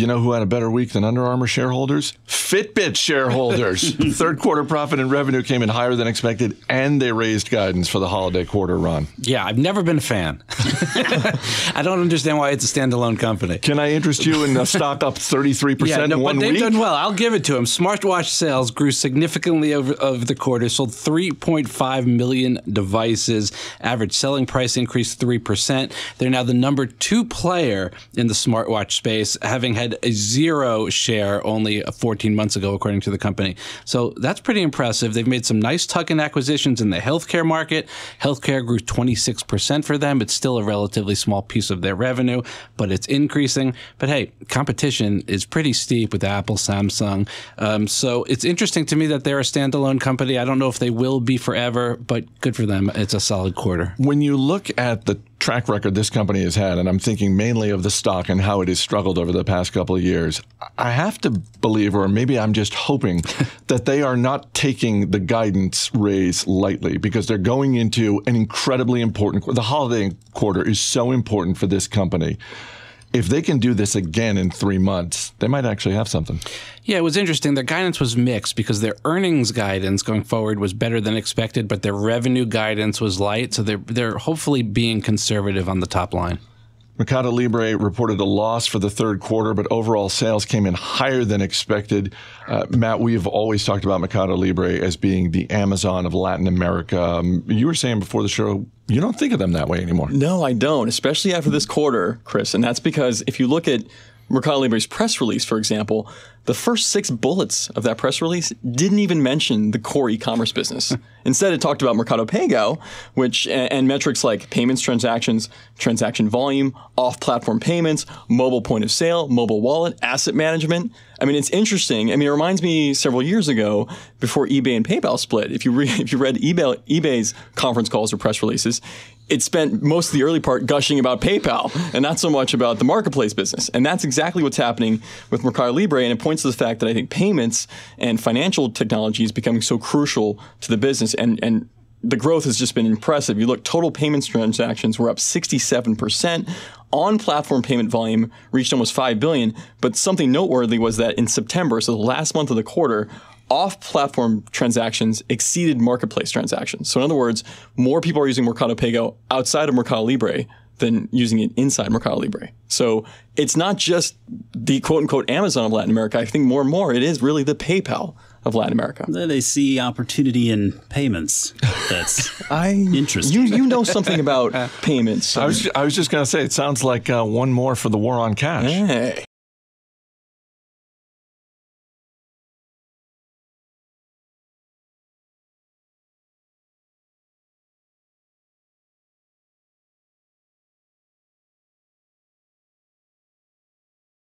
You know who had a better week than Under Armour shareholders? Fitbit shareholders. Third quarter profit and revenue came in higher than expected, and they raised guidance for the holiday quarter run. Yeah, I've never been a fan. I don't understand why it's a standalone company. Can I interest you in a stock up 33% in 1 week? They've done well. I'll give it to them. Smartwatch sales grew significantly over the quarter, sold 3.5 million devices. Average selling price increased 3%. They're now the number 2 player in the smartwatch space, having had a 0 share only 14 months ago, according to the company. So that's pretty impressive. They've made some nice tuck-in acquisitions in the healthcare market. Healthcare grew 26% for them. It's still a relatively small piece of their revenue, but it's increasing. But hey, competition is pretty steep with Apple, Samsung. So it's interesting to me that they're a standalone company. I don't know if they will be forever, but good for them. It's a solid quarter. When you look at the track record this company has had, and I'm thinking mainly of the stock and how it has struggled over the past couple of years, I have to believe, or maybe I'm just hoping, that they are not taking the guidance raise lightly, because they're going into an incredibly important quarter. The holiday quarter is so important for this company. If they can do this again in 3 months, they might actually have something. Yeah, it was interesting. Their guidance was mixed because their earnings guidance going forward was better than expected, but their revenue guidance was light. So they're hopefully being conservative on the top line. MercadoLibre reported a loss for the third quarter, but overall sales came in higher than expected. Matt, we've always talked about MercadoLibre as being the Amazon of Latin America. You were saying before the show, you don't think of them that way anymore. No, I don't, especially after this quarter, Chris. And that's because if you look at MercadoLibre's press release, for example, the first 6 bullets of that press release didn't even mention the core e-commerce business. Instead, it talked about MercadoPago, and metrics like payments transactions, transaction volume, off-platform payments, mobile point of sale, mobile wallet, asset management. I mean, it's interesting. I mean, it reminds me several years ago, before eBay and PayPal split. If you read eBay's conference calls or press releases, it spent most of the early part gushing about PayPal and not so much about the marketplace business. And that's exactly what's happening with MercadoLibre. And it points to the fact that I think payments and financial technology is becoming so crucial to the business. And the growth has just been impressive. You look, total payments transactions were up 67%. On-platform payment volume reached almost 5 billion. But something noteworthy was that in September, so the last month of the quarter, off-platform transactions exceeded marketplace transactions. So in other words, more people are using MercadoPago outside of MercadoLibre than using it inside MercadoLibre. So it's not just the quote-unquote Amazon of Latin America. I think more and more it is really the PayPal of Latin America. They see opportunity in payments. That's interesting. You know something about payments. I was just going to say, it sounds like one more for the war on cash. Hey.